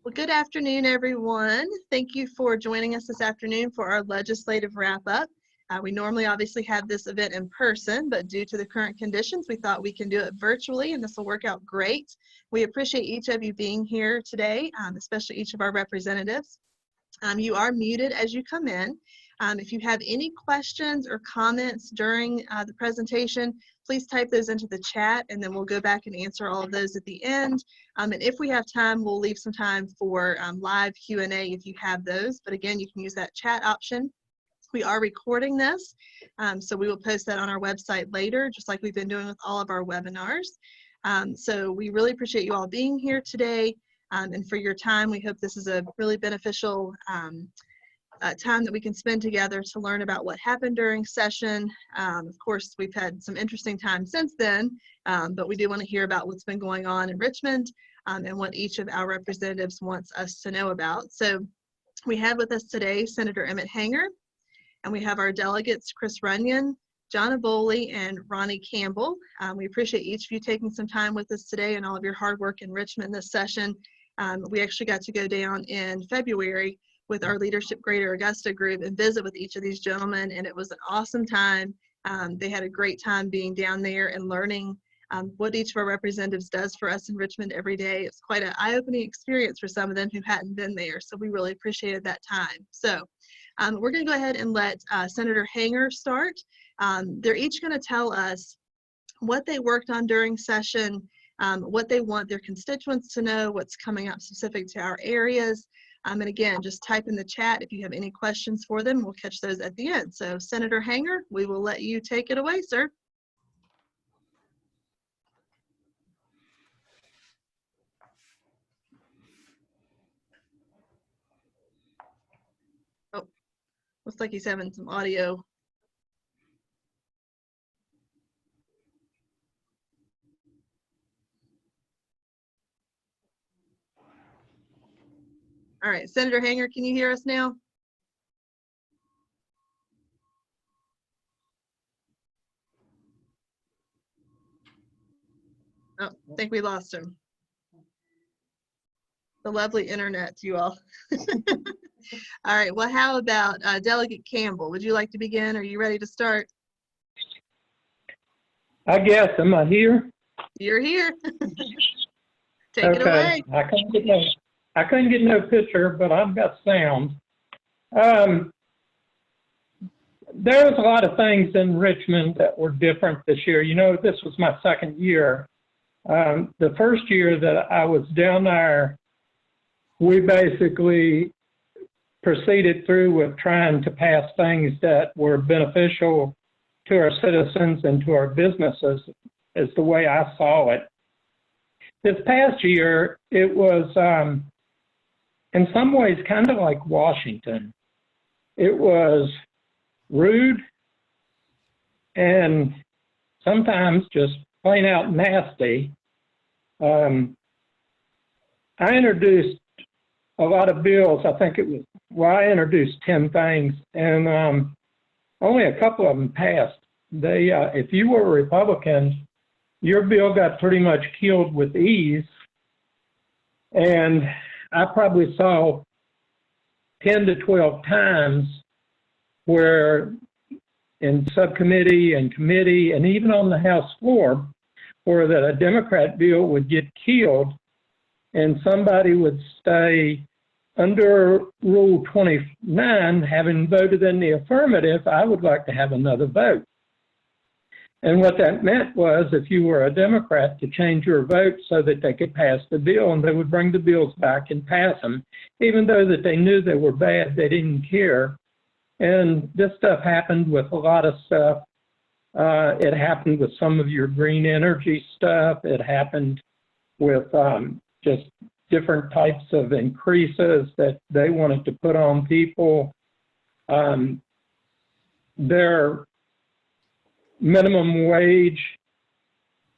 Well, good afternoon, everyone. Thank you for joining us this afternoon for our legislative wrap-up. We normally obviously have this event in person, but due to the current conditions, we thought we can do it virtually, and this will work out great. We appreciate each of you being here today, especially each of our representatives. You are muted as you come in. If you have any questions or comments during the presentation, please type those into the chat, and then we'll go back and answer all of those at the end. And if we have time, we'll leave some time for live Q&A if you have those. But again, you can use that chat option. We are recording this, so we will post that on our website later, just like we've been doing with all of our webinars. So we really appreciate you all being here today and for your time. We hope this is a really beneficial time that we can spend together to learn about what happened during session. Of course, we've had some interesting times since then, but we do want to hear about what's been going on in Richmond and what each of our representatives wants us to know about. So we have with us today Senator Emmett Hanger, and we have our delegates Chris Runyon, John Aboli, and Ronnie Campbell. We appreciate each of you taking some time with us today and all of your hard work in Richmond this session. We actually got to go down in February with our Leadership Greater Augusta group and visit with each of these gentlemen, and it was an awesome time. They had a great time being down there and learning what each of our representatives does for us in Richmond every day. It's quite an eye-opening experience for some of them who hadn't been there, so we really appreciated that time. So we're going to go ahead and let Senator Hanger start. They're each going to tell us what they worked on during session, what they want their constituents to know, what's coming up specific to our areas. And again, just type in the chat if you have any questions for them. We'll catch those at the end. So Senator Hanger, we will let you take it away, sir. Oh, looks like he's having some audio. All right, Senator Hanger, can you hear us now? Oh, I think we lost him. The lovely internet, you all. All right, well, how about Delegate Campbell? Would you like to begin? Are you ready to start? I guess. Am I here? You're here. Take it away. I couldn't get no picture, but I've got sound. There was a lot of things in Richmond that were different this year. You know, this was my second year. The first year that I was down there, we basically proceeded through with trying to pass things that were beneficial to our citizens and to our businesses, is the way I saw it. This past year, it was in some ways kind of like Washington. It was rude and sometimes just plain out nasty. I introduced a lot of bills. I think it was, well, I introduced 10 things, and only a couple of them passed. They, if you were a Republican, your bill got pretty much killed with ease. And I probably saw 10 to 12 times where in subcommittee and committee and even on the House floor, where that a Democrat bill would get killed and somebody would stay under Rule 29, having voted in the affirmative, I would like to have another vote. And what that meant was, if you were a Democrat, to change your vote so that they could pass the bill, and they would bring the bills back and pass them. Even though that they knew they were bad, they didn't care. And this stuff happened with a lot of stuff. It happened with some of your green energy stuff. It happened with just different types of increases that they wanted to put on people. Their minimum wage,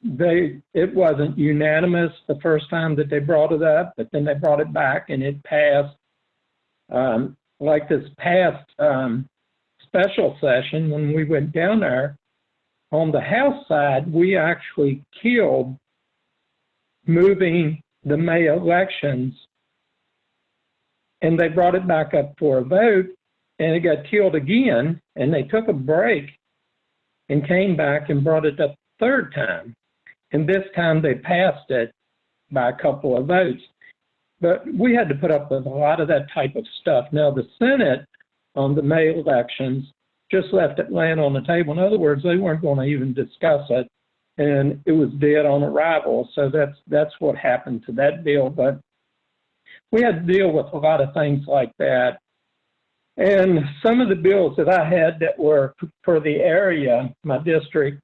it wasn't unanimous the first time that they brought it up, but then they brought it back and it passed. Like this past special session, when we went down there, on the House side, we actually killed moving the May elections and they brought it back up for a vote, and it got killed again, and they took a break and came back and brought it up the third time. And this time they passed it by a couple of votes. But we had to put up with a lot of that type of stuff. Now, the Senate on the May elections just left it laying on the table. In other words, they weren't going to even discuss it, and it was dead on arrival. So that's what happened to that bill. But we had to deal with a lot of things like that. And some of the bills that I had that were for the area, my district,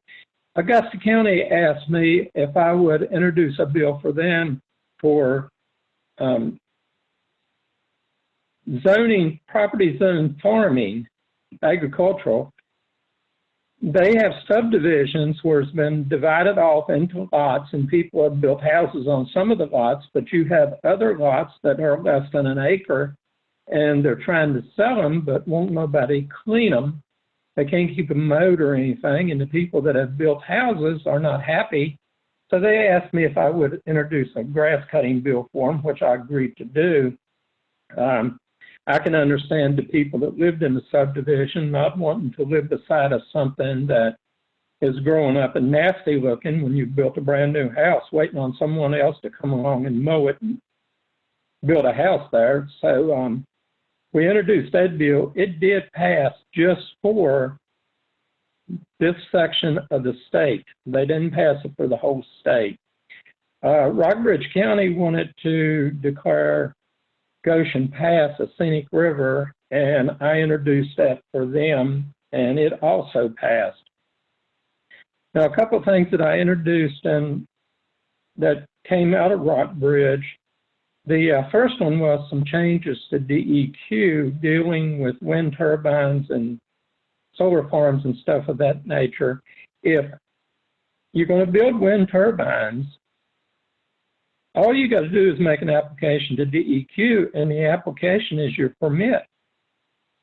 Augusta County asked me if I would introduce a bill for them for zoning, property zone farming, agricultural. They have subdivisions where it's been divided off into lots and people have built houses on some of the lots, but you have other lots that are less than an acre and they're trying to sell them, but won't nobody clean them. They can't keep them mowed or anything, and the people that have built houses are not happy. So they asked me if I would introduce a grass cutting bill for them, which I agreed to do. I can understand the people that lived in the subdivision not wanting to live beside of something that is growing up and nasty looking when you built a brand new house, waiting on someone else to come along and mow it and build a house there. So we introduced that bill. It did pass just for this section of the state. They didn't pass it for the whole state. Rockbridge County wanted to declare Goshen Pass a scenic river, and I introduced that for them, and it also passed. Now, a couple of things that I introduced and that came out of Rockbridge. The first one was some changes to DEQ dealing with wind turbines and solar farms and stuff of that nature. If you're going to build wind turbines, all you got to do is make an application to DEQ, and the application is your permit.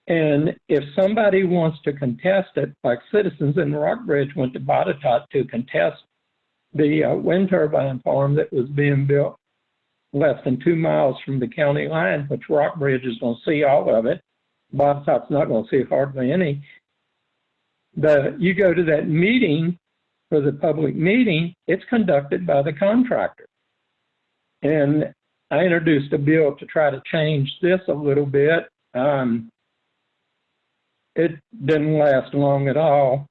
And if somebody wants to contest it, like citizens in Rockbridge went to Botetourt to contest the wind turbine farm that was being built less than 2 miles from the county line, which Rockbridge is going to see all of it. Botetourt's not going to see hardly any. You go to that meeting, for the public meeting, it's conducted by the contractor. And I introduced a bill to try to change this a little bit. It didn't last long at all.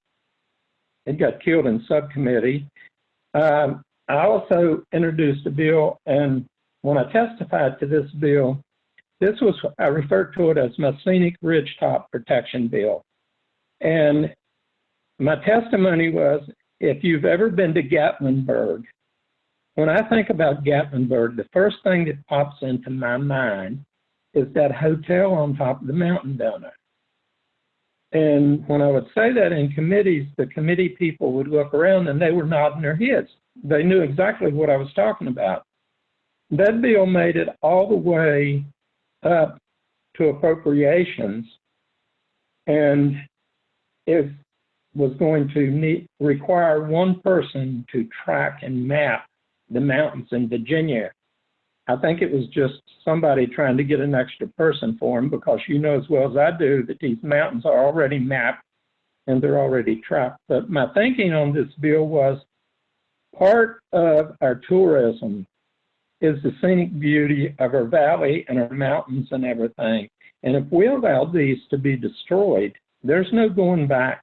It got killed in subcommittee. I also introduced a bill, and when I testified to this bill, I referred to it as my Scenic Ridgetop Protection Bill. And my testimony was, if you've ever been to Gatlinburg, when I think about Gatlinburg, the first thing that pops into my mind is that hotel on top of the mountain down there. And when I would say that in committees, the committee people would look around and they were nodding their heads. They knew exactly what I was talking about. That bill made it all the way up to appropriations, and it was going to require one person to track and map the mountains in Virginia. I think it was just somebody trying to get an extra person for them, because you know as well as I do that these mountains are already mapped and they're already tracked. But my thinking on this bill was, part of our tourism is the scenic beauty of our valley and our mountains and everything. And if we allow these to be destroyed, there's no going back.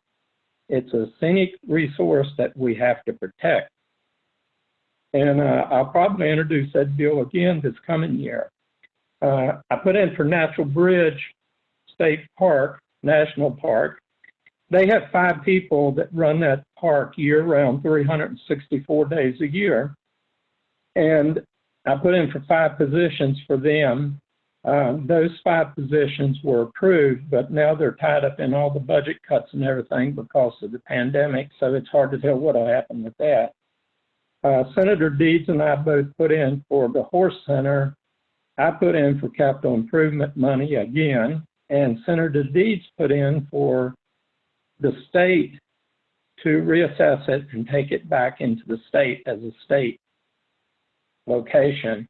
It's a scenic resource that we have to protect. And I'll probably introduce that bill again this coming year. I put in for Natural Bridge State Park, National Park. They have 5 people that run that park year-round, 364 days a year. And I put in for 5 positions for them. Those 5 positions were approved, but now they're tied up in all the budget cuts and everything because of the pandemic, so it's hard to tell what will happen with that. Senator Deeds and I both put in for the Horse Center. I put in for capital improvement money again, and Senator Deeds put in for the state to reassess it and take it back into the state as a state location.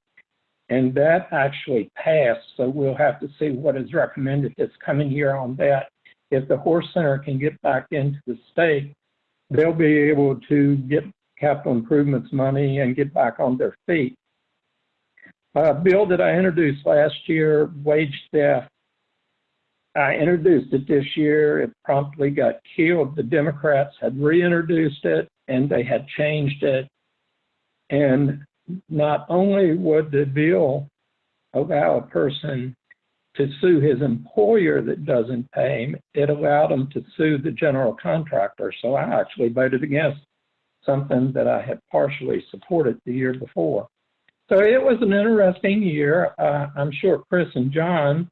and that actually passed. So we'll have to see what is recommended this coming year on that. If the Horse Center can get back into the state, they'll be able to get capital improvements money and get back on their feet. A bill that I introduced last year, wage theft, I introduced it this year. It promptly got killed. The Democrats had reintroduced it, and they had changed it. And not only would the bill allow a person to sue his employer that doesn't pay him, it allowed him to sue the general contractor. So I actually voted against something that I had partially supported the year before. So it was an interesting year. I'm sure Chris and John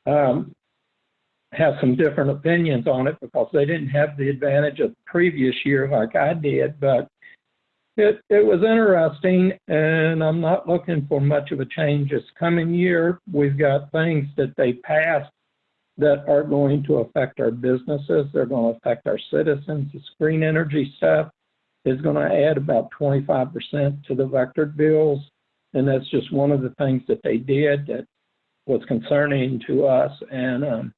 have some different opinions on it because they didn't have the advantage of the previous year like I did, but it was interesting, and I'm not looking for much of a change this coming year. We've got things that they passed that are going to affect our businesses. They're going to affect our citizens. The green energy stuff is going to add about 25% to the vectored bills, and that's just one of the things that they did that was concerning to us, and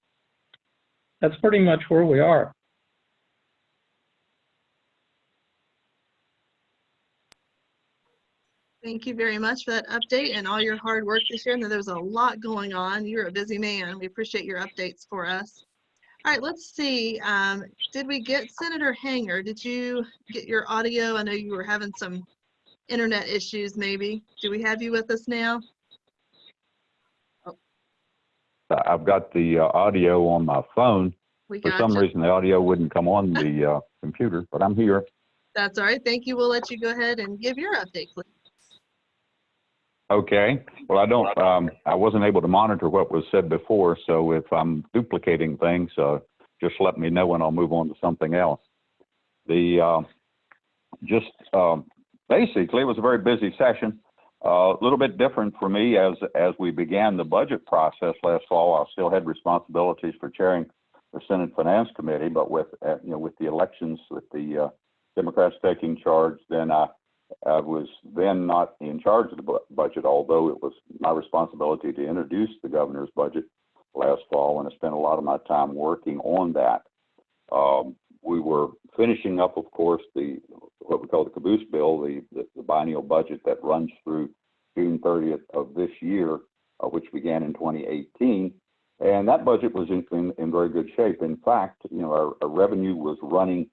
that's pretty much where we are. Thank you very much for that update and all your hard work this year. I know there was a lot going on. You're a busy man. We appreciate your updates for us. All right, let's see. Did we get Senator Hanger? Did you get your audio? I know you were having some internet issues maybe. Do we have you with us now? Oh. I've got the audio on my phone. For some reason, the audio wouldn't come on the computer, but I'm here. That's all right. Thank you. We'll let you go ahead and give your update, please. Okay. Well, I wasn't able to monitor what was said before, so if I'm duplicating things, just let me know and I'll move on to something else. Basically, it was a very busy session. A little bit different for me as we began the budget process last fall. I still had responsibilities for chairing the Senate Finance Committee, but with the elections, with the Democrats taking charge, then I was then not in charge of the budget, although it was my responsibility to introduce the governor's budget last fall, and I spent a lot of my time working on that. We were finishing up, of course, what we call the caboose bill, the biennial budget that runs through June 30th of this year, which began in 2018. And that budget was in very good shape. In fact, our revenue was running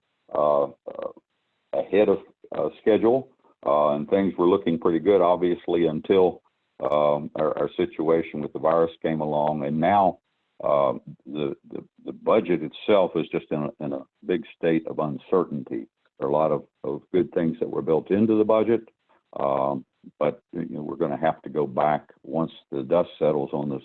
ahead of schedule, and things were looking pretty good, obviously, until our situation with the virus came along. And now the budget itself is just in a big state of uncertainty. There are a lot of good things that were built into the budget, but we're going to have to go back once the dust settles on this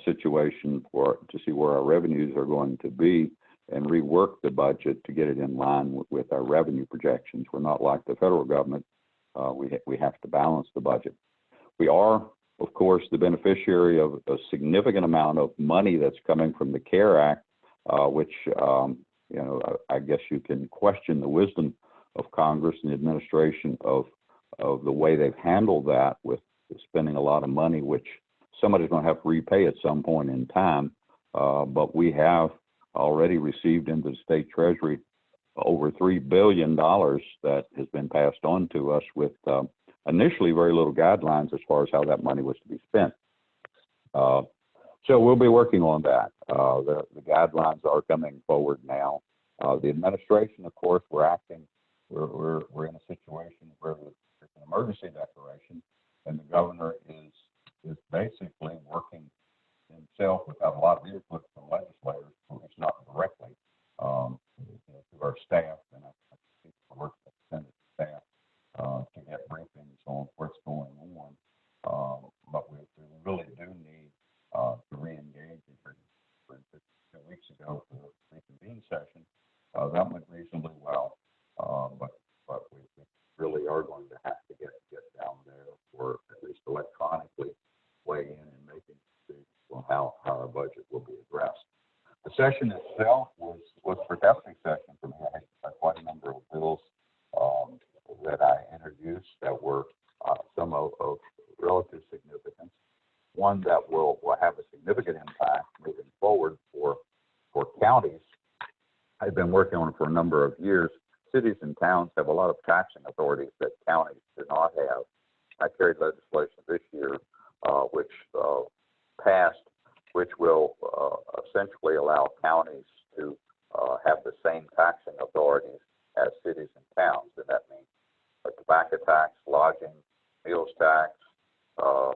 situation to see where our revenues are going to be and rework the budget to get it in line with our revenue projections. We're not like the federal government. We have to balance the budget. We are, of course, the beneficiary of a significant amount of money that's coming from the CARE Act, which, I guess you can question the wisdom of Congress and the administration of the way they've handled that with spending a lot of money, which somebody's going to have to repay at some point in time. But we have already received into the state treasury over $3 billion that has been passed on to us with initially very little guidelines as far as how that money was to be spent. So we'll be working on that. The guidelines are coming forward now. The administration, of course, we're in a situation where there's an emergency declaration, and the governor is basically working himself without a lot of input from legislators, at least not directly, through our staff, and I think we work with the Senate staff to get briefings on what's going on. But we really do need to re-engage. For 2 weeks ago for the reconvene session, that went reasonably well, but we really are going to have to get down there, or at least electronically weigh in and make decisions on how our budget will be addressed. The session itself was a productive session for me. I had quite a number of bills that I introduced that were some of relative significant impact moving forward for counties. I've been working on it for a number of years. Cities and towns have a lot of taxing authorities that counties do not have. I carried legislation this year which passed, which will essentially allow counties to have the same taxing authorities as cities and towns. And that means a tobacco tax, lodging, meals tax, a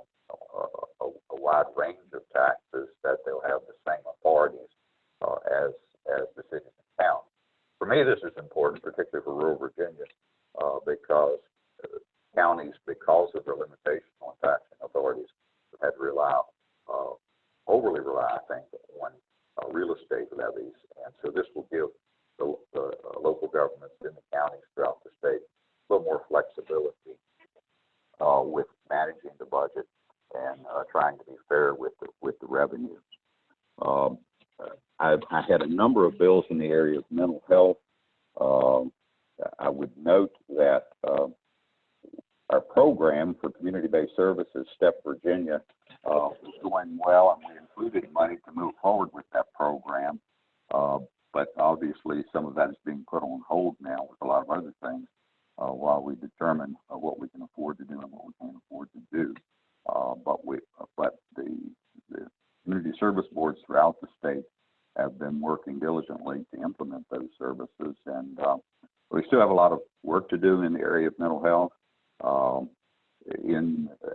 wide range of taxes, that they'll have the same authorities as the cities and towns. For me, this is important, particularly for rural Virginia, because counties, because of their limitation on taxing authorities, have had to overly rely, I think, on real estate levies. And so this will give the local governments in the counties throughout the state a little more flexibility with managing the budget and trying to be fair with the revenue. I had a number of bills in the area of mental health. I would note that our program for community-based services, STEP Virginia, is going well, and we included money to move forward with that program. But obviously, some of that is being put on hold now with a lot of other things while we determine what we can afford to do and what we can't afford to do. But the community service boards throughout the state have been working diligently to implement those services, and we still have a lot of work to do in the area of mental health.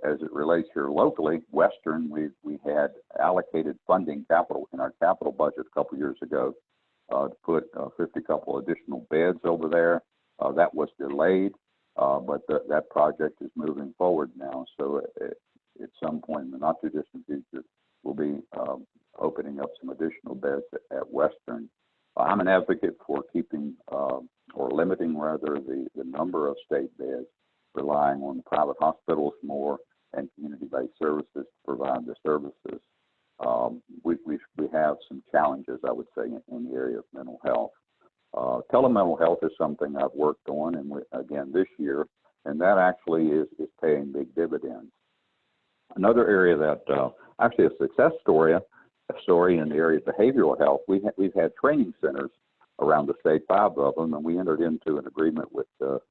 As it relates here locally, Western, we had allocated funding capital in our capital budget a couple years ago to put 50 couple additional beds over there. That was delayed, but that project is moving forward now. So at some point in the not too distant future, we'll be opening up some additional beds at Western. I'm an advocate for keeping or limiting rather the number of state beds, relying on private hospitals more and community-based services to provide the services. We have some challenges, I would say, in the area of mental health. Telemental health is something I've worked on, and again this year, and that actually is paying big dividends. Another area that actually a success story in the area of behavioral health. We've had training centers around the state, 5 of them, and we entered into an agreement with the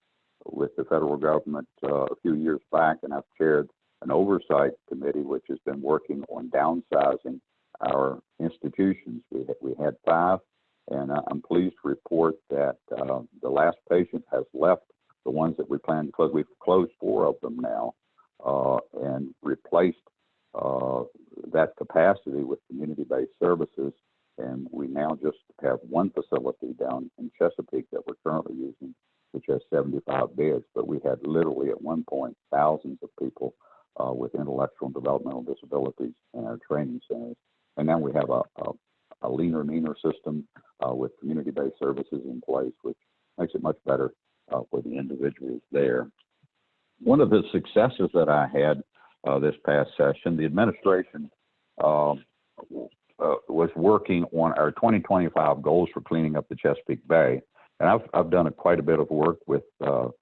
federal government a few years back, and I've chaired an oversight committee which has been working on downsizing our institutions. We had 5, and I'm pleased to report that the last patient has left the ones that we planned to close. We've closed 4 of them now and replaced that capacity with community-based services, and we now just have one facility down in Chesapeake that we're currently using, which has 75 beds, but we had literally at one point thousands of people with intellectual and developmental disabilities in our training centers. And now we have a leaner, meaner system with community-based services in place, which makes it much better for the individuals there. One of the successes that I had this past session, the administration was working on our 2025 goals for cleaning up the Chesapeake Bay. And I've done quite a bit of work with the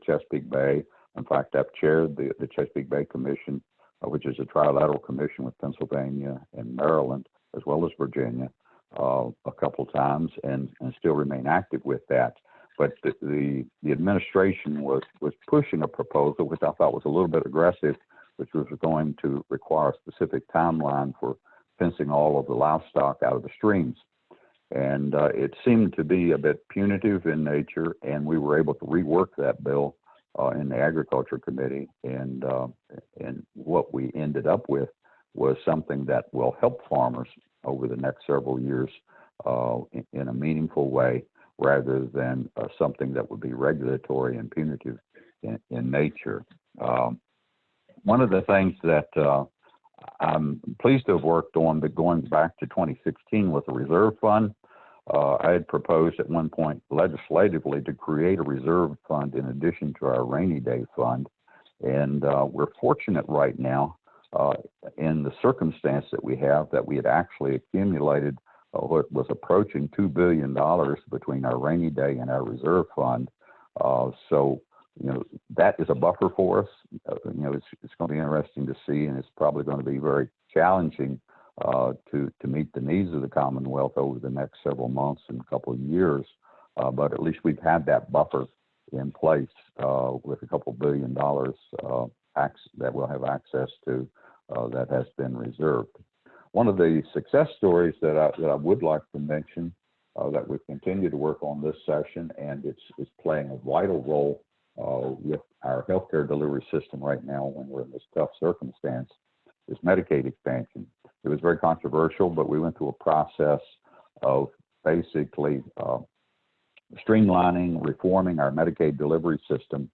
Chesapeake Bay. In fact, I've chaired the Chesapeake Bay Commission, which is a trilateral commission with Pennsylvania and Maryland, as well as Virginia, a couple times, and still remain active with that. But the administration was pushing a proposal, which I thought was a little bit aggressive, which was going to require a specific timeline for fencing all of the livestock out of the streams. And it seemed to be a bit punitive in nature, and we were able to rework that bill in the Agriculture Committee. And what we ended up with was something that will help farmers over the next several years in a meaningful way, rather than something that would be regulatory and punitive in nature. One of the things that I'm pleased to have worked on, but going back to 2016 with the reserve fund, I had proposed at one point legislatively to create a reserve fund in addition to our rainy day fund. And we're fortunate right now in the circumstance that we have that we had actually accumulated what was approaching $2 billion between our rainy day and our reserve fund. So, that is a buffer for us. It's going to be interesting to see, and it's probably going to be very challenging to meet the needs of the Commonwealth over the next several months and couple of years. But at least we've had that buffer in place with a couple $2 billion that we'll have access to that has been reserved. One of the success stories that I would like to mention that we continue to work on this session, and it's playing a vital role with our healthcare delivery system right now when we're in this tough circumstance, is Medicaid expansion. It was very controversial, but we went through a process of basically streamlining, reforming our Medicaid delivery system,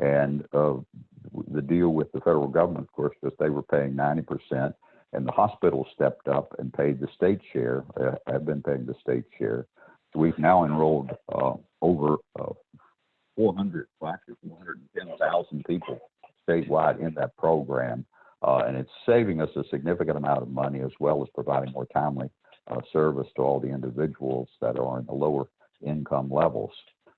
and the deal with the federal government, of course, because they were paying 90%, and the hospital stepped up and paid the state share, have been paying the state share. So we've now enrolled over 410,000 people statewide in that program, and it's saving us a significant amount of money, as well as providing more timely service to all the individuals that are in the lower income levels.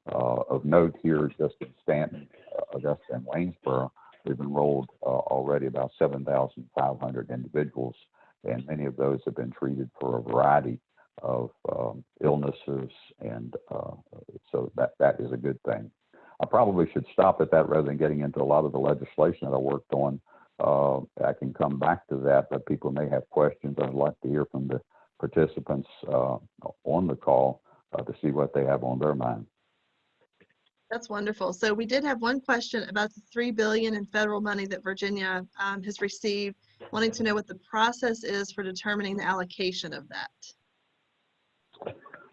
Of note here, just in Stanton, Augusta, and Waynesboro, we've enrolled already about 7,500 individuals, and many of those have been treated for a variety of illnesses, and so that is a good thing. I probably should stop at that rather than getting into a lot of the legislation that I worked on. I can come back to that, but people may have questions. I'd like to hear from the participants on the call to see what they have on their mind. That's wonderful. So we did have one question about the $3 billion in federal money that Virginia has received, wanting to know what the process is for determining the allocation of that.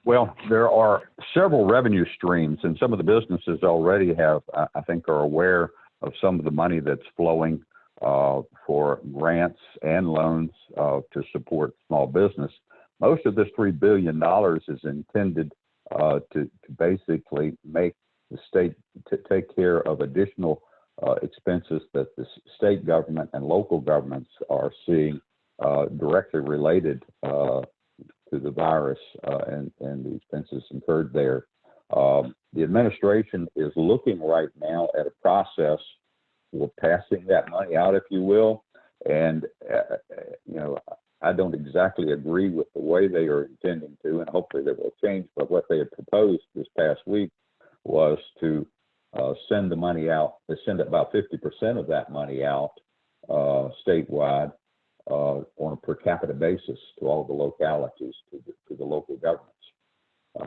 Well, there are several revenue streams, and some of the businesses already have, I think, are aware of some of the money that's flowing for grants and loans to support small business. Most of this $3 billion is intended to basically make the state to take care of additional expenses that the state government and local governments are seeing directly related to the virus and the expenses incurred there. The administration is looking right now at a process for passing that money out, if you will. And, you know, I don't exactly agree with the way they are intending to, and hopefully they will change. But what they had proposed this past week was to send the money out. They send about 50% of that money out statewide on a per capita basis to all the localities, to the local governments.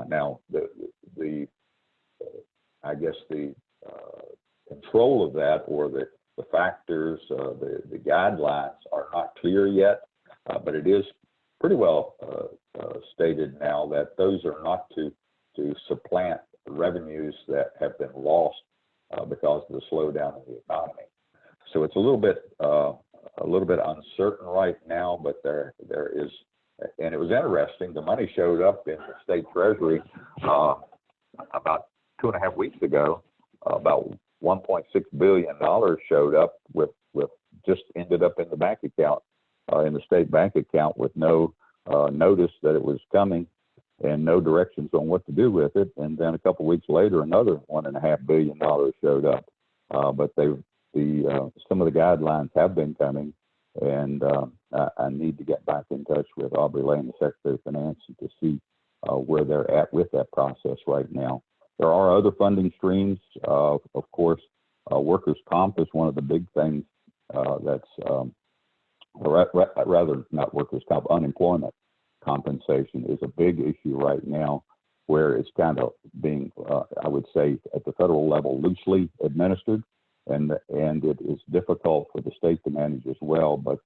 Now, I guess the control of that, or the factors, the guidelines are not clear yet, but it is pretty well stated now that those are not to supplant the revenues that have been lost because of the slowdown in the economy. So it's a little bit uncertain right now, but there is, and it was interesting. The money showed up in the state treasury about 2.5 weeks ago. About $1.6 billion showed up with just ended up in the bank account, in the state bank account, with no notice that it was coming and no directions on what to do with it. And then a couple weeks later, another $1.5 billion showed up. But some of the guidelines have been coming, and I need to get back in touch with Aubrey Lane, the Secretary of Finance, to see where they're at with that process right now. There are other funding streams. Of course, workers' comp is one of the big things that's, rather not workers' comp, unemployment compensation is a big issue right now, where it's kind of being, I would say, at the federal level, loosely administered. And it is difficult for the state to manage as well. But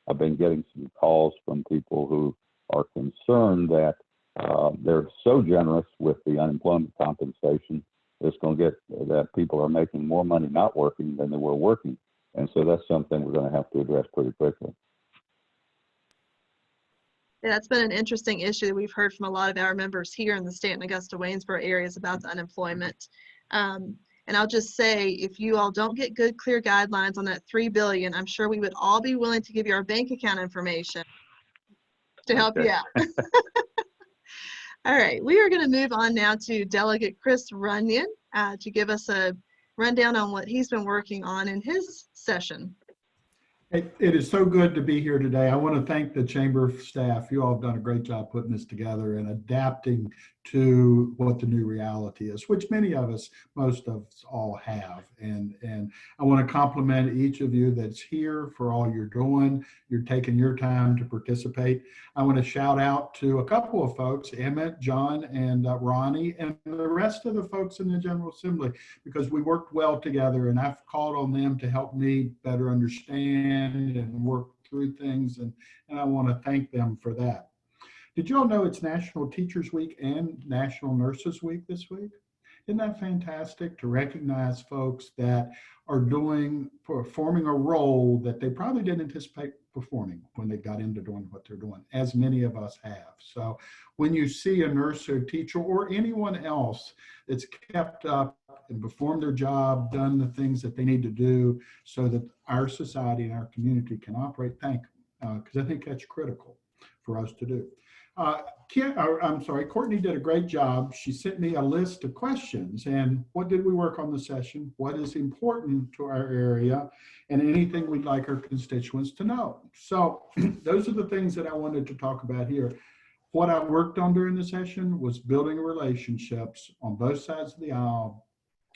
I've been getting some calls from people who are concerned that they're so generous with the unemployment compensation, it's going to get that people are making more money not working than they were working. And so that's something we're going to have to address pretty quickly. Yeah, that's been an interesting issue that we've heard from a lot of our members here in the Stanton, Augusta, Waynesboro areas about the unemployment. And I'll just say, if you all don't get good, clear guidelines on that $3 billion, I'm sure we would all be willing to give you our bank account information to help you out. All right, we are going to move on now to Delegate Chris Runyon to give us a rundown on what he's been working on in his session. It is so good to be here today. I want to thank the Chamber staff. You all have done a great job putting this together and adapting to what the new reality is, which many of us, most of us all have. And I want to compliment each of you that's here for all you're doing. You're taking your time to participate. I want to shout out to a couple of folks, Emmett, John, and Ronnie, and the rest of the folks in the General Assembly, because we worked well together, and I've called on them to help me better understand and work through things, and I want to thank them for that. Did you all know it's National Teachers Week and National Nurses Week this week? Isn't that fantastic to recognize folks that are performing a role that they probably didn't anticipate performing when they got into doing what they're doing, as many of us have. So when you see a nurse or teacher or anyone else that's kept up and performed their job, done the things that they need to do so that our society and our community can operate, thank them, because I think that's critical for us to do. Courtney did a great job. She sent me a list of questions, and what did we work on the session? What is important to our area, and anything we'd like our constituents to know. So those are the things that I wanted to talk about here. What I worked on during the session was building relationships on both sides of the aisle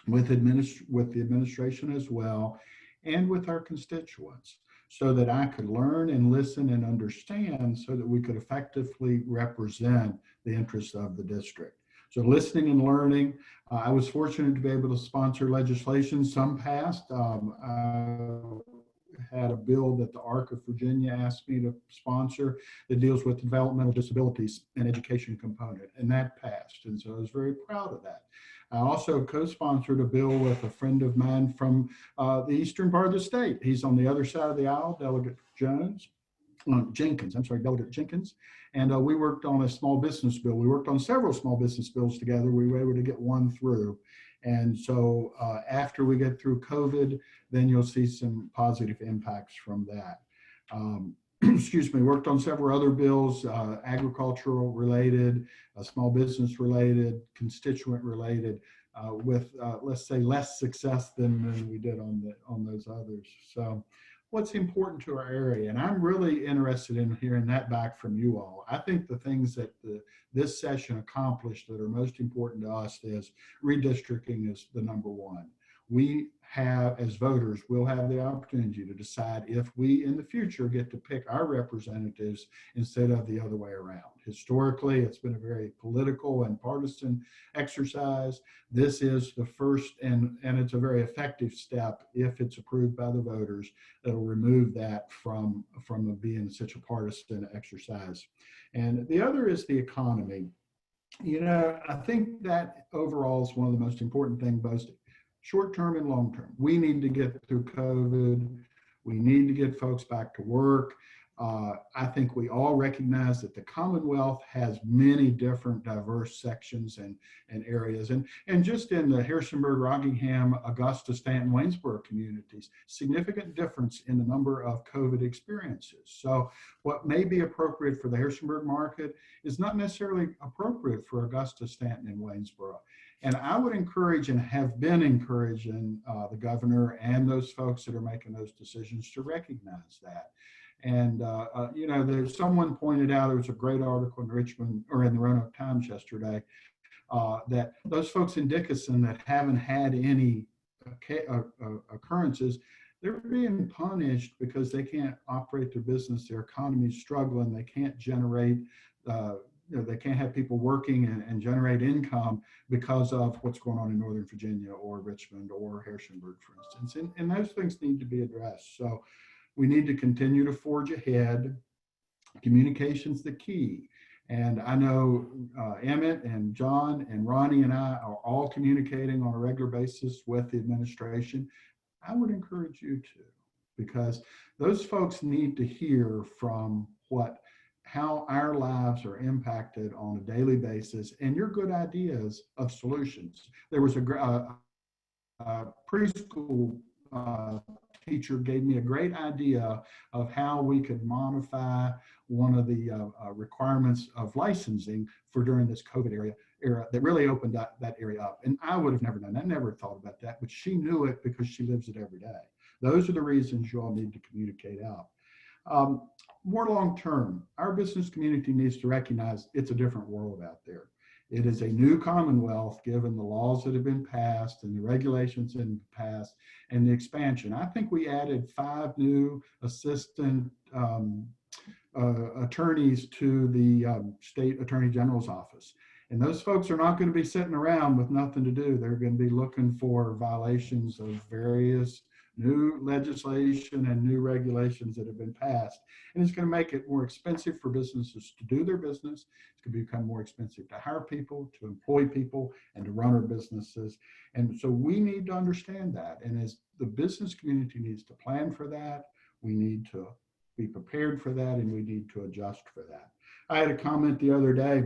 with the administration as well, and with our constituents, so that I could learn and listen and understand so that we could effectively represent the interests of the district. So listening and learning, I was fortunate to be able to sponsor legislation. Some passed. I had a bill that the ARC of Virginia asked me to sponsor that deals with developmental disabilities and education component, and that passed. And so I was very proud of that. I also co-sponsored a bill with a friend of mine from the eastern part of the state. He's on the other side of the aisle, Delegate Delegate Jenkins. And we worked on a small business bill. We worked on several small business bills together. We were able to get one through. And so after we get through COVID, then you'll see some positive impacts from that. Excuse me, worked on several other bills, agricultural related, small business related, constituent related, with let's say less success than we did on those others. So what's important to our area? And I'm really interested in hearing that back from you all. I think the things that this session accomplished that are most important to us is redistricting is the number one. We have, as voters, we'll have the opportunity to decide if we in the future get to pick our representatives instead of the other way around. Historically, it's been a very political and partisan exercise. This is the first, and it's a very effective step if it's approved by the voters, that'll remove that from being such a partisan exercise. And the other is the economy. You know, I think that overall is one of the most important things, both short-term and long-term. We need to get through COVID. We need to get folks back to work. I think we all recognize that the Commonwealth has many different diverse sections and areas. And just in the Harrisonburg, Rockingham, Augusta, Stanton, Waynesboro communities, significant difference in the number of COVID experiences. So what may be appropriate for the Harrisonburg market is not necessarily appropriate for Augusta, Stanton, and Waynesboro. And I would encourage and have been encouraging the governor and those folks that are making those decisions to recognize that. And, you know, there's someone pointed out, there was a great article in Richmond or in the Roanoke Times yesterday, that those folks in Dickinson that haven't had any occurrences, they're being punished because they can't operate their business. Their economy's struggling. They can't generate, you know, they can't have people working and generate income because of what's going on in Northern Virginia or Richmond or Harrisonburg, for instance. And those things need to be addressed. So we need to continue to forge ahead. Communication's the key. And I know Emmett and John and Ronnie and I are all communicating on a regular basis with the administration. I would encourage you to, because those folks need to hear from how our lives are impacted on a daily basis and your good ideas of solutions. There was a preschool teacher gave me a great idea of how we could modify one of the requirements of licensing for during this COVID era that really opened that area up. And I would have never done that, never thought about that, but she knew it because she lives it every day. Those are the reasons you all need to communicate out. More long term, our business community needs to recognize it's a different world out there. It is a new Commonwealth given the laws that have been passed and the regulations that have been passed and the expansion. I think we added 5 new assistant attorneys to the state attorney general's office. And those folks are not going to be sitting around with nothing to do. They're going to be looking for violations of various new legislation and new regulations that have been passed. And it's going to make it more expensive for businesses to do their business. It's going to become more expensive to hire people, to employ people, and to run our businesses. And so we need to understand that. And as the business community needs to plan for that, we need to be prepared for that, and we need to adjust for that. I had a comment the other day.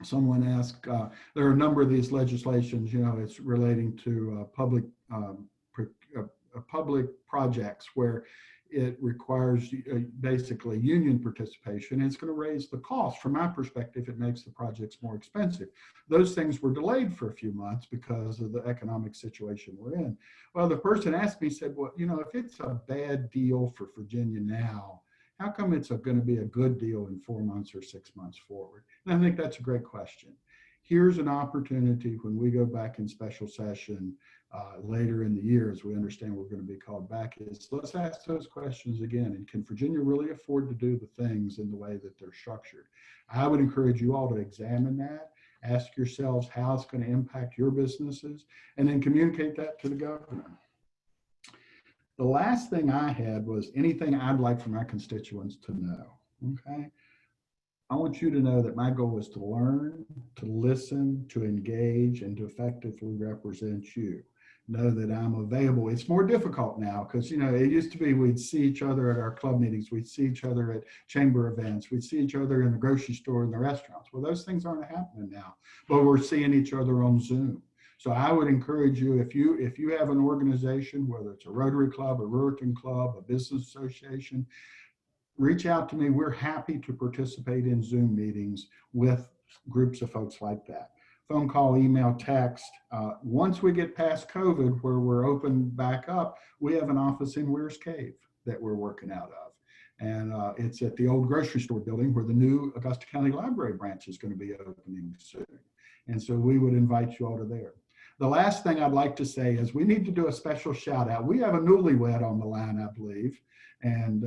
Someone asked, there are a number of these legislations, you know, it's relating to public projects where it requires basically union participation. It's going to raise the cost. From my perspective, it makes the projects more expensive. Those things were delayed for a few months because of the economic situation we're in. Well, the person asked me, said, well, you know, if it's a bad deal for Virginia now, how come it's going to be a good deal in 4 months or 6 months forward? And I think that's a great question. Here's an opportunity when we go back in special session later in the year, as we understand we're going to be called back, is let's ask those questions again. And can Virginia really afford to do the things in the way that they're structured? I would encourage you all to examine that, ask yourselves how it's going to impact your businesses, and then communicate that to the governor. The last thing I had was anything I'd like for my constituents to know, okay? I want you to know that my goal is to learn, to listen, to engage, and to effectively represent you. Know that I'm available. It's more difficult now because, you know, it used to be we'd see each other at our club meetings, we'd see each other at chamber events, we'd see each other in the grocery store and the restaurants. Well, those things aren't happening now, but we're seeing each other on Zoom. So I would encourage you, if you have an organization, whether it's a Rotary Club, a Ruritan Club, a business association, reach out to me. We're happy to participate in Zoom meetings with groups of folks like that. Phone call, email, text. Once we get past COVID, where we're open back up, we have an office in Weir's Cave that we're working out of. And it's at the old grocery store building where the new Augusta County Library branch is going to be opening soon. And so we would invite you all to there. The last thing I'd like to say is we need to do a special shout out. We have a newlywed on the line, I believe, and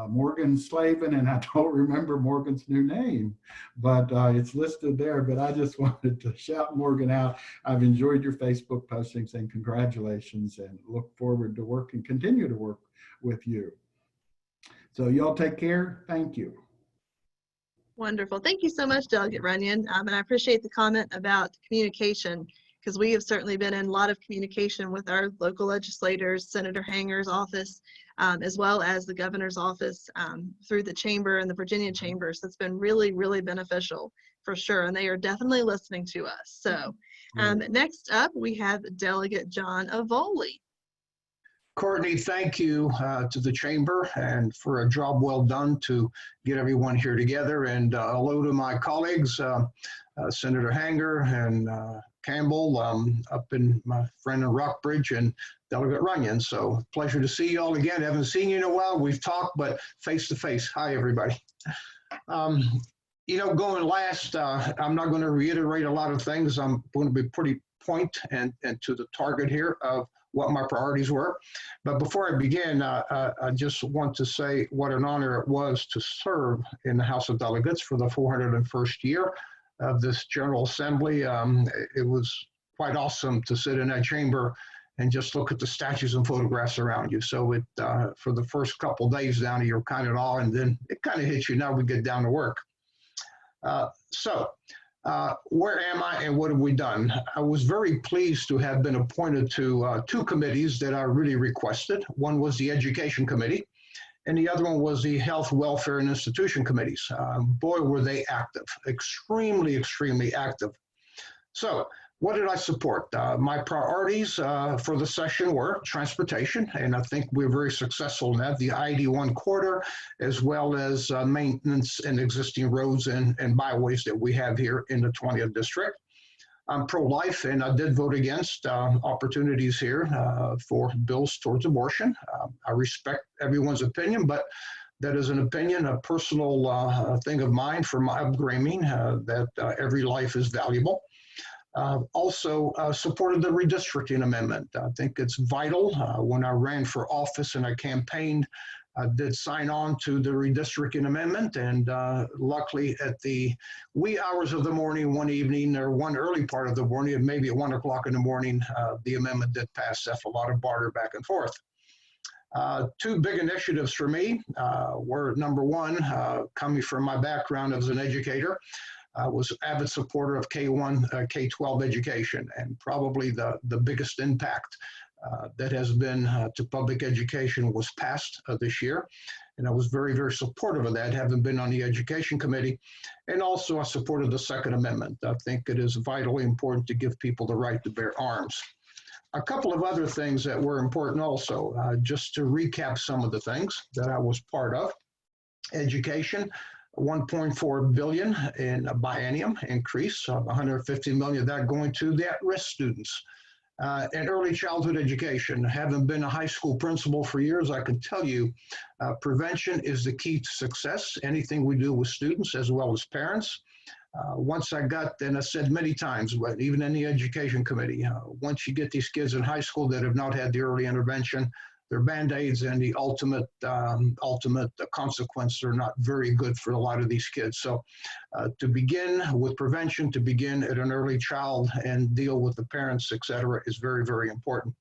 Morgan Slavin, and I don't remember Morgan's new name, but it's listed there. But I just wanted to shout Morgan out. I've enjoyed your Facebook postings, and congratulations, and look forward to continue to work with you. So y'all take care. Thank you. Wonderful. Thank you so much, Delegate Runyon. And I appreciate the comment about communication, because we have certainly been in a lot of communication with our local legislators, Senator Hanger's office, as well as the governor's office through the chamber and the Virginia chambers. That's been really, really beneficial for sure. And they are definitely listening to us. So next up, we have Delegate John Avoli. Courtney, thank you to the chamber and for a job well done to get everyone here together. And hello to my colleagues, Senator Hanger and Campbell, up in my friend in Rockbridge, and Delegate Runyon. So pleasure to see you all again. Haven't seen you in a while. We've talked, but face to face. Hi, everybody. You know, going last, I'm not going to reiterate a lot of things. I'm going to be pretty point and to the target here of what my priorities were. But before I begin, I just want to say what an honor it was to serve in the House of Delegates for the 401st year of this General Assembly. It was quite awesome to sit in that chamber and just look at the statues and photographs around you. So it for the first couple of days down, you're kind of in awe, and then it kind of hits you. Now we get down to work. Where am I and what have we done? I was very pleased to have been appointed to 2 committees that I really requested. One was the Education Committee, and the other one was the Health, Welfare, and Institution Committees. Boy, were they active, extremely, extremely active. So what did I support? My priorities for the session were transportation, and I think we're very successful in that, the ID1 corridor, as well as maintenance and existing roads and byways that we have here in the 20th district. I'm pro-life, and I did vote against opportunities here for bills towards abortion. I respect everyone's opinion, but that is an opinion, a personal thing of mine for my upbringing, that every life is valuable. Also supported the redistricting amendment. I think it's vital. When I ran for office and I campaigned, I did sign on to the redistricting amendment, and luckily at the wee hours of the morning one evening, or one early part of the morning, and maybe at 1 o'clock in the morning, the amendment did pass after a lot of barter back and forth. Two big initiatives for me were, number one, coming from my background as an educator, I was an avid supporter of K-1, K-12 education, and probably the biggest impact that has been to public education was passed this year. And I was very, very supportive of that, having been on the Education Committee. And also I supported the Second Amendment. I think it is vitally important to give people the right to bear arms. A couple of other things that were important also, just to recap some of the things that I was part of. Education, $1.4 billion in a biennium increase, $150 million of that going to the at-risk students. And early childhood education. Having been a high school principal for years, I can tell you prevention is the key to success. Anything we do with students as well as parents. Once I got, and I said many times, but even in the Education Committee, once you get these kids in high school that have not had the early intervention, they're Band-Aids, and the ultimate consequences are not very good for a lot of these kids. So to begin with prevention, to begin at an early child and deal with the parents, et cetera, is very, very important.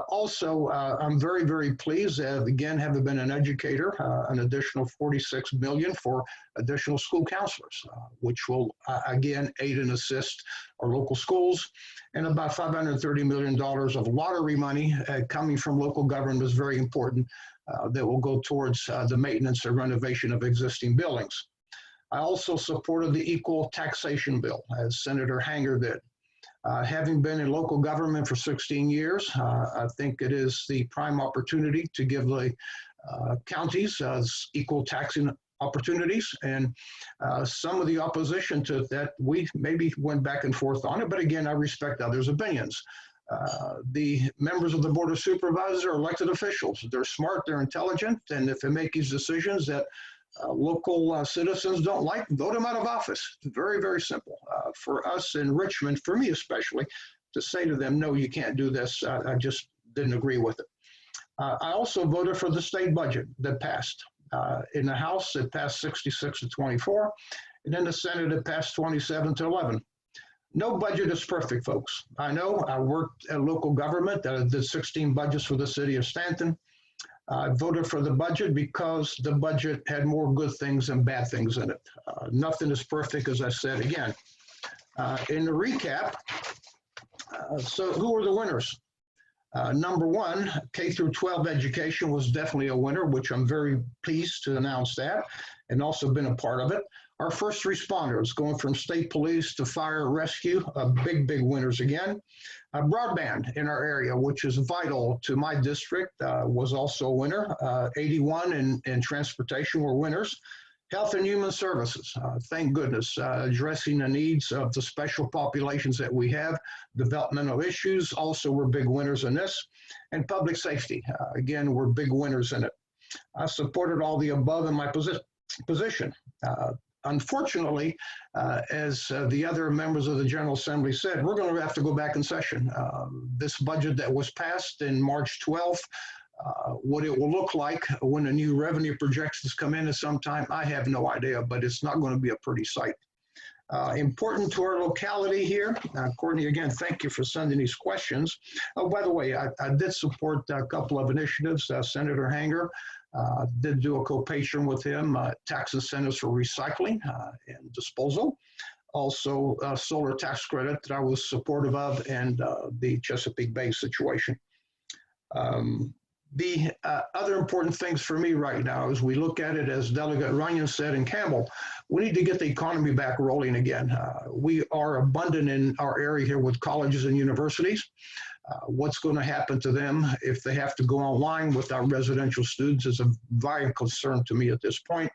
Also, I'm very, very pleased, again, having been an educator, an additional $46 million for additional school counselors, which will, again, aid and assist our local schools. And about $530 million of lottery money coming from local government is very important, that will go towards the maintenance and renovation of existing buildings. I also supported the equal taxation bill, as Senator Hanger did. Having been in local government for 16 years, I think it is the prime opportunity to give the counties equal taxing opportunities. And some of the opposition to that, we maybe went back and forth on it, but again, I respect others' opinions. The members of the Board of Supervisors are elected officials. They're smart, they're intelligent, and if they make these decisions that local citizens don't like, vote them out of office. It's very, very simple. For us in Richmond, for me especially, to say to them, no, you can't do this, I just didn't agree with it. I also voted for the state budget that passed. In the House, it passed 66 to 24, and in the Senate, it passed 27 to 11. No budget is perfect, folks. I know. I worked at local government. I did 16 budgets for the city of Stanton. I voted for the budget because the budget had more good things than bad things in it. Nothing is perfect, as I said again. In the recap, so who were the winners? Number one, K through 12 education was definitely a winner, which I'm very pleased to announce that, and also been a part of it. Our first responders, going from state police to fire rescue, big, big winners again. Broadband in our area, which is vital to my district, was also a winner. 81 in transportation were winners. Health and Human Services, thank goodness, addressing the needs of the special populations that we have. Developmental issues also were big winners in this. And public safety, again, were big winners in it. I supported all the above in my position. Unfortunately, as the other members of the General Assembly said, we're going to have to go back in session. This budget that was passed in March 12th, what it will look like when the new revenue projections come in at some time, I have no idea, but it's not going to be a pretty sight. Important to our locality here. Courtney, again, thank you for sending these questions. Oh, by the way, I did support a couple of initiatives. Senator Hanger did do a co-patron with him, tax incentives for recycling and disposal. Also, solar tax credit that I was supportive of, and the Chesapeake Bay situation. The other important things for me right now is we look at it, as Delegate Runyon said, and Campbell, we need to get the economy back rolling again. We are abundant in our area here with colleges and universities. What's going to happen to them if they have to go online without residential students is a very concern to me at this point.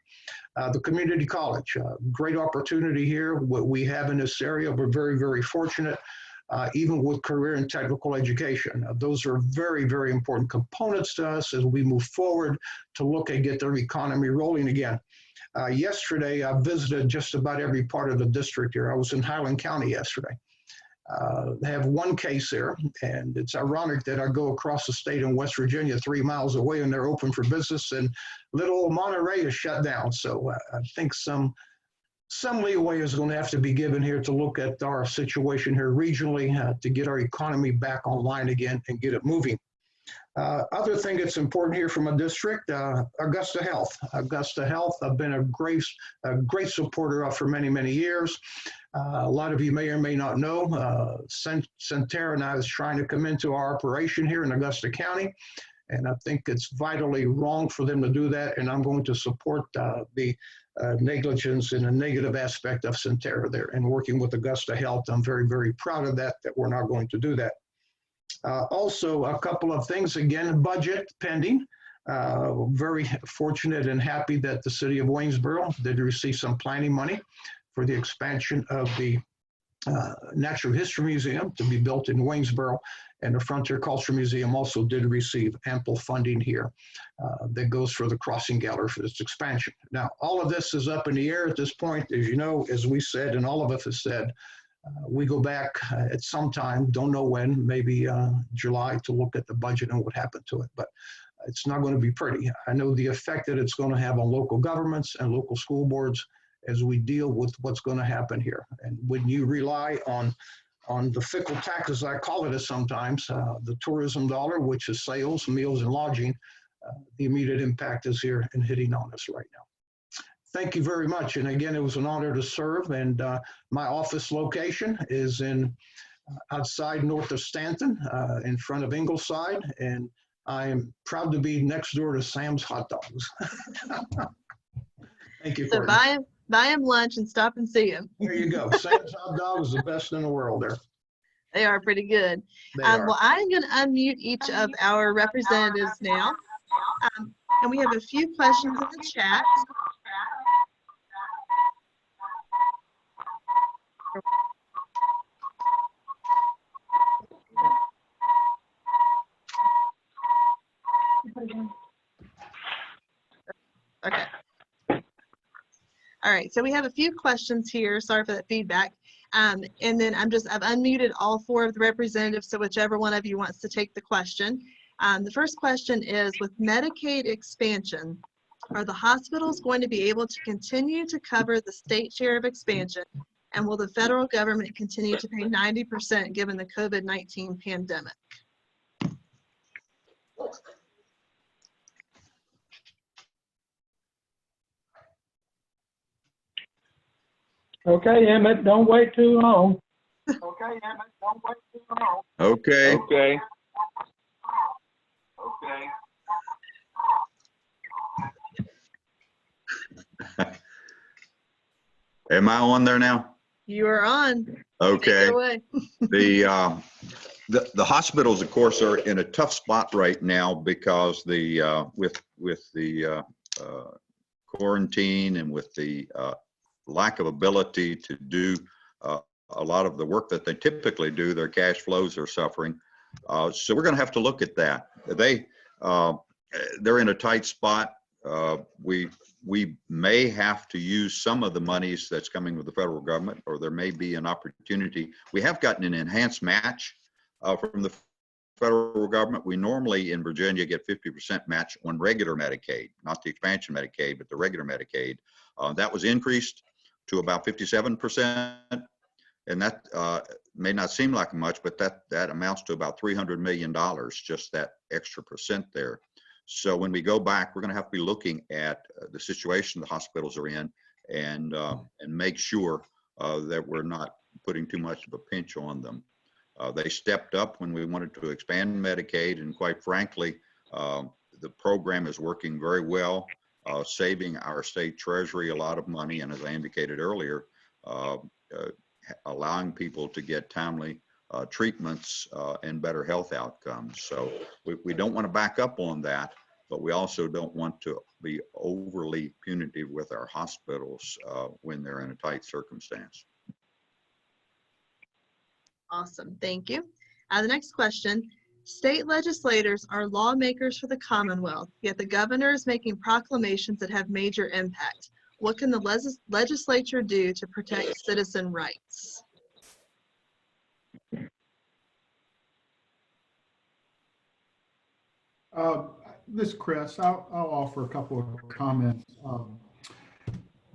The community college, great opportunity here. What we have in this area, we're very, very fortunate. Even with career and technical education. Those are very, very important components to us as we move forward to look and get their economy rolling again. Yesterday, I visited just about every part of the district here. I was in Highland County yesterday. They have one case there, and it's ironic that I go across the state in West Virginia 3 miles away and they're open for business, and little old Monterey is shut down. So I think some leeway is going to have to be given here to look at our situation here regionally to get our economy back online again and get it moving. Other thing that's important here from a district, Augusta Health. Augusta Health, I've been a great supporter of for many, many years. A lot of you may or may not know, Centera and I was trying to come into our operation here in Augusta County. And I think it's vitally wrong for them to do that. And I'm going to support the negligence and a negative aspect of Centera there and working with Augusta Health. I'm very, very proud of that we're not going to do that. Also, a couple of things, again, budget pending. Very fortunate and happy that the city of Waynesboro did receive some planning money for the expansion of the Natural History Museum to be built in Waynesboro. And the Frontier Culture Museum also did receive ample funding here that goes for the Crossing Gallery for its expansion. Now, all of this is up in the air at this point. As you know, as we said, and all of us have said, we go back at some time, don't know when, maybe July, to look at the budget and what happened to it. But it's not going to be pretty. I know the effect that it's going to have on local governments and local school boards as we deal with what's going to happen here. And when you rely on the fickle tax, as I call it sometimes, the tourism dollar, which is sales, meals, and lodging, the immediate impact is here and hitting on us right now. Thank you very much. And again, it was an honor to serve. And my office location is in outside north of Stanton, in front of Ingleside. And I am proud to be next door to Sam's Hot Dogs. Thank you, So Courtney. buy him lunch and stop and see him. There you go. Sam's Hot Dogs is the best in the world there. They are pretty good. They are. Well, I'm going to unmute each of our representatives now. And we have a few questions in the chat. Okay. All right, so we have a few questions here. Sorry for that feedback. And then I've unmuted all 4 of the representatives, so whichever one of you wants to take the question. The first question is, with Medicaid expansion, are the hospitals going to be able to continue to cover the state share of expansion? And will the federal government continue to pay 90% given the COVID-19 pandemic? Okay, Emmett, don't wait too long. Okay. Am I on there now? You are on. Take Okay. it away. The hospitals, of course, are in a tough spot right now because with the quarantine and with the lack of ability to do a lot of the work that they typically do, their cash flows are suffering. So we're going to have to look at that. They're in a tight spot. We may have to use some of the monies that's coming with the federal government, or there may be an opportunity. We have gotten an enhanced match from the federal government. We normally in Virginia get 50% match on regular Medicaid, not the expansion Medicaid, but the regular Medicaid. That was increased to about 57%. And that may not seem like much, but that amounts to about $300 million, just that extra percent there. So when we go back, we're going to have to be looking at the situation the hospitals are in and make sure that we're not putting too much of a pinch on them. They stepped up when we wanted to expand Medicaid, and quite frankly, The program is working very well, saving our state treasury a lot of money, and as I indicated earlier, allowing people to get timely treatments and better health outcomes. So we don't want to back up on that, but we also don't want to be overly punitive with our hospitals when they're in a tight circumstance. Awesome, thank you. The next question. State legislators are lawmakers for the Commonwealth, yet the governor is making proclamations that have major impact. What can the legislature do to protect citizen rights? This is Chris. I'll offer a couple of comments.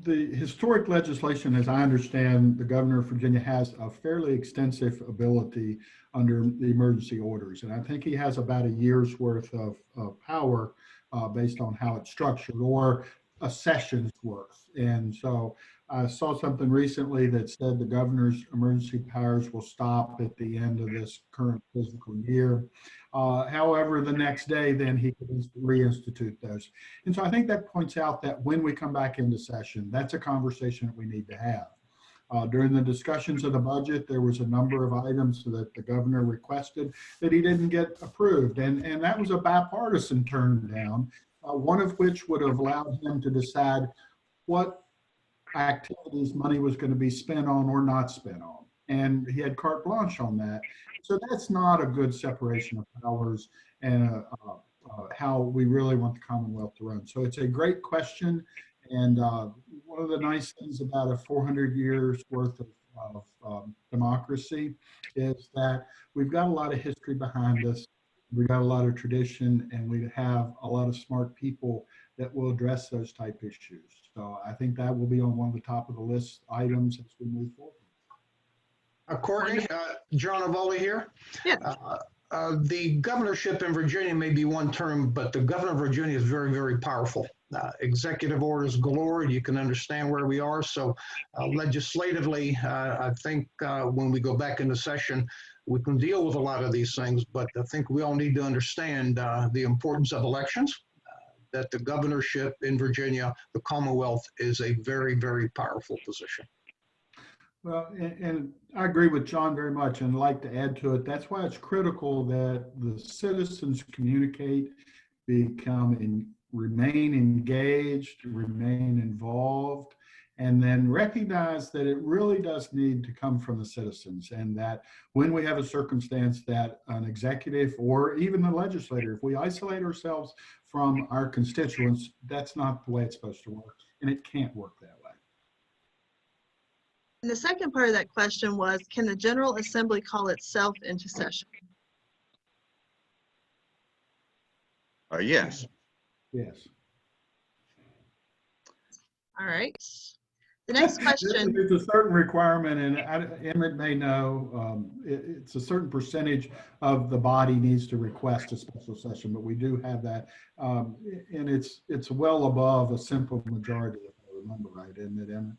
The historic legislation, as I understand, the governor of Virginia has a fairly extensive ability under the emergency orders. And I think he has about a year's worth of power based on how it's structured, or a session's worth. And so I saw something recently that said the governor's emergency powers will stop at the end of this current fiscal year. However, the next day, then he can reinstitute those. And so I think that points out that when we come back into session, that's a conversation that we need to have. During the discussions of the budget, there was a number of items that the governor requested that he didn't get approved. And that was a bipartisan turn down, one of which would have allowed him to decide what activities money was going to be spent on or not spent on. And he had carte blanche on that. So that's not a good separation of powers and how we really want the Commonwealth to run. So it's a great question. And one of the nice things about a 400 years worth of democracy is that we've got a lot of history behind us. We've got a lot of tradition, and we have a lot of smart people that will address those type issues. So I think that will be on one of the top of the list items as we move forward. Courtney, John Avoli here. Yeah. The governorship in Virginia may be one term, but the governor of Virginia is very, very powerful. Executive orders galore. You can understand where we are. So legislatively, I think when we go back into session, we can deal with a lot of these things, but I think we all need to understand the importance of elections, that the governorship in Virginia, the Commonwealth, is a very, very powerful position. Well, and I agree with John very much, and I'd like to add to it. That's why it's critical that the citizens communicate, remain engaged, remain involved, and then recognize that it really does need to come from the citizens, and that when we have a circumstance that an executive or even the legislator, if we isolate ourselves from our constituents, that's not the way it's supposed to work, and it can't work that way. And the second part of that question was, can the General Assembly call itself into session? Yes. Yes. All right. The next question. There's a certain requirement, and Emmett may know, it's a certain percentage of the body needs to request a special session, but we do have that. And it's well above a simple majority, if I remember right, isn't it, Emmett?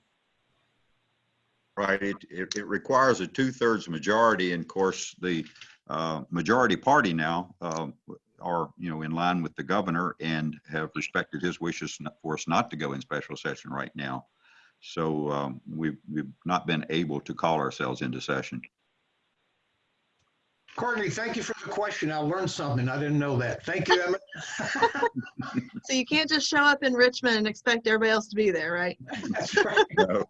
Right. It requires a 2/3 majority, and of course the majority party now are in line with the governor and have respected his wishes for us not to go in special session right now. So we've not been able to call ourselves into session. Courtney, thank you for the question. I learned something. I didn't know that. Thank you, Emmett. So you can't just show up in Richmond and expect everybody else to be there, right? That's right. No.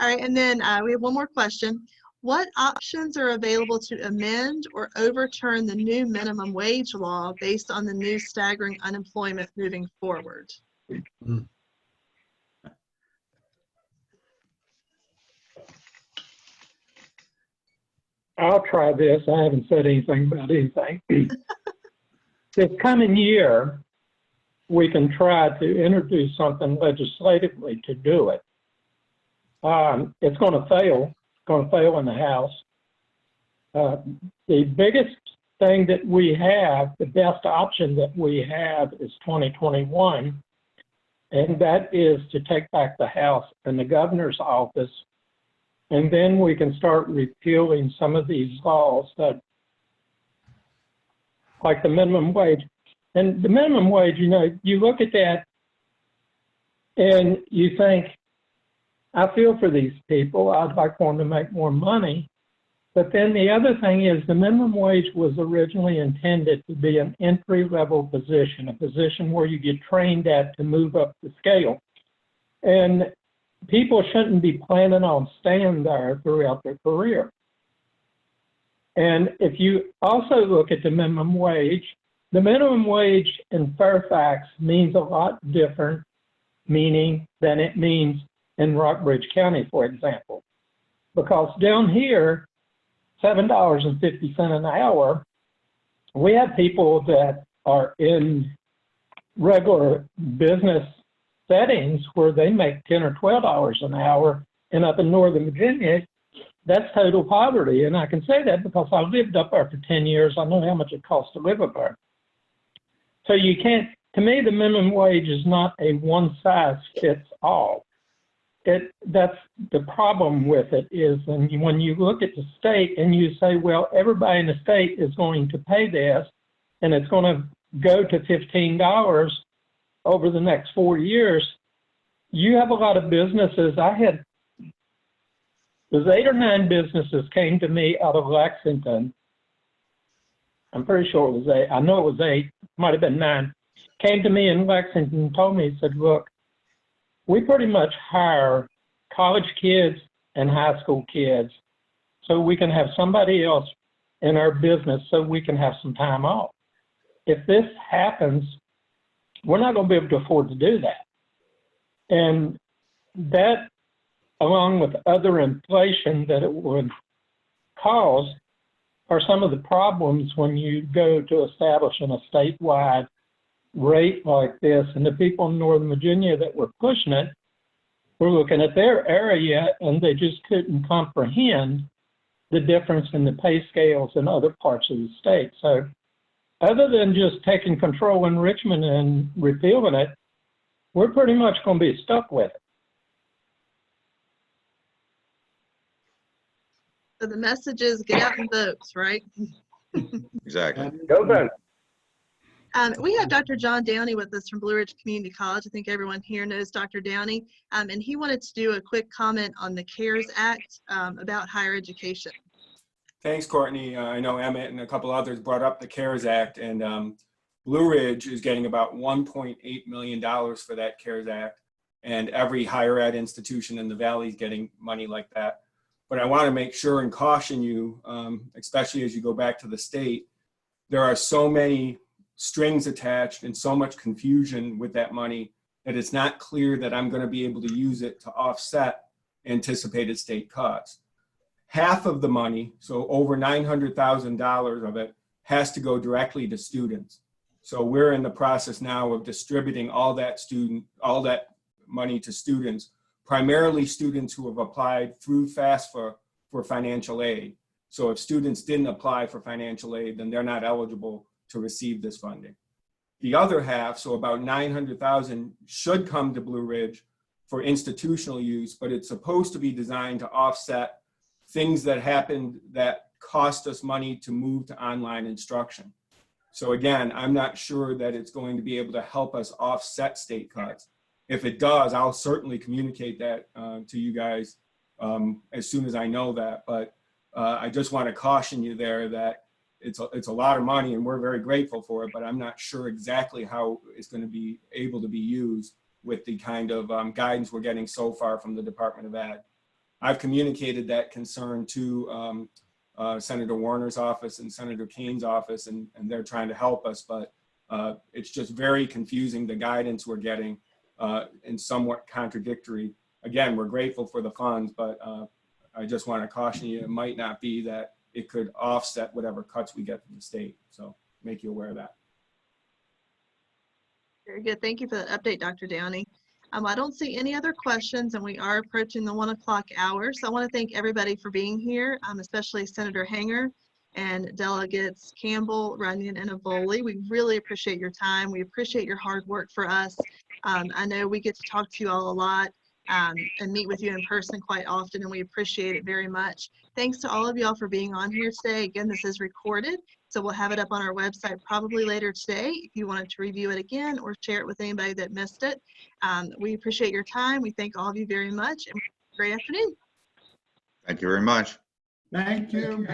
All right, and then we have one more question. What options are available to amend or overturn the new minimum wage law based on the new staggering unemployment moving forward? I'll try this. I haven't said anything about anything. This coming year, we can try to introduce something legislatively to do it. It's going to fail. It's going to fail in the House. The biggest thing that we have, the best option that we have is 2021, and that is to take back the House and the governor's office, and then we can start repealing some of these laws that, like the minimum wage. And the minimum wage, you know, you look at that and you think, I feel for these people. I'd like for them to make more money. But then the other thing is the minimum wage was originally intended to be an entry-level position, a position where you get trained at to move up the scale. And people shouldn't be planning on staying there throughout their career. And if you also look at the minimum wage in Fairfax means a lot different meaning than it means in Rockbridge County, for example. Because down here, $7.50 an hour, we have people that are in regular business settings where they make $10 or $12 an hour, and up in Northern Virginia, that's total poverty. And I can say that because I lived up there for 10 years. I know how much it costs to live up there. So you can't, to me, the minimum wage is not a one size fits all. That's the problem with it is when you look at the state and you say, well, everybody in the state is going to pay this and it's going to go to $15 over the next 4 years, you have a lot of businesses. There's 8 or 9 businesses came to me out of Lexington. I'm pretty sure it was 8. I know it was 8. Might have been 9. Came to me in Lexington and told me, he said, look, we pretty much hire college kids and high school kids so we can have somebody else in our business so we can have some time off. If this happens, we're not going to be able to afford to do that. And that, along with other inflation that it would cause, are some of the problems when you go to establishing a statewide rate like this. And the people in Northern Virginia that were pushing it were looking at their area and they just couldn't comprehend the difference in the pay scales in other parts of the state. So other than just taking control in Richmond and repealing it, we're pretty much going to be stuck with it. So the message is get out and vote, right? Exactly. Go vote. We have Dr. John Downey with us from Blue Ridge Community College. I think everyone here knows Dr. Downey. And he wanted to do a quick comment on the CARES Act about higher education. Thanks, Courtney. I know Emmett and a couple others brought up the CARES Act, and Blue Ridge is getting about $1.8 million for that CARES Act, and every higher ed institution in the Valley is getting money like that. But I want to make sure and caution you, especially as you go back to the state, there are so many strings attached and so much confusion with that money that it's not clear that I'm going to be able to use it to offset anticipated state cuts. Half of the money, so over $900,000 of it, has to go directly to students. So we're in the process now of distributing all that money to students, primarily students who have applied through FAFSA for financial aid. So if students didn't apply for financial aid, then they're not eligible to receive this funding. The other half, so about $900,000, should come to Blue Ridge for institutional use, but it's supposed to be designed to offset things that happened that cost us money to move to online instruction. So again, I'm not sure that it's going to be able to help us offset state cuts. If it does, I'll certainly communicate that to you guys as soon as I know that. But I just want to caution you there that it's a lot of money and we're very grateful for it, but I'm not sure exactly how it's going to be able to be used with the kind of guidance we're getting so far from the Department of Ed. I've communicated that concern to Senator Warner's office and Senator Kane's office, and they're trying to help us, but it's just very confusing, the guidance we're getting, and somewhat contradictory. Again, we're grateful for the funds, but I just want to caution you, it might not be that it could offset whatever cuts we get from the state. So make you aware of that. Very good. Thank you for that update, Dr. Downey. I don't see any other questions, and we are approaching the 1 o'clock hour. So I want to thank everybody for being here, especially Senator Hanger and Delegates Campbell, Runyon, and Evoli. We really appreciate your time. We appreciate your hard work for us. I know we get to talk to you all a lot, and meet with you in person quite often, and we appreciate it very much. Thanks to all of y'all for being on here today. Again, this is recorded, so we'll have it up on our website probably later today if you wanted to review it again or share it with anybody that missed it. We appreciate your time. We thank all of you very much, and great afternoon. Thank you very much. Thank you.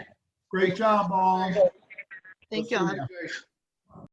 Great job, all. Thank y'all. Safe.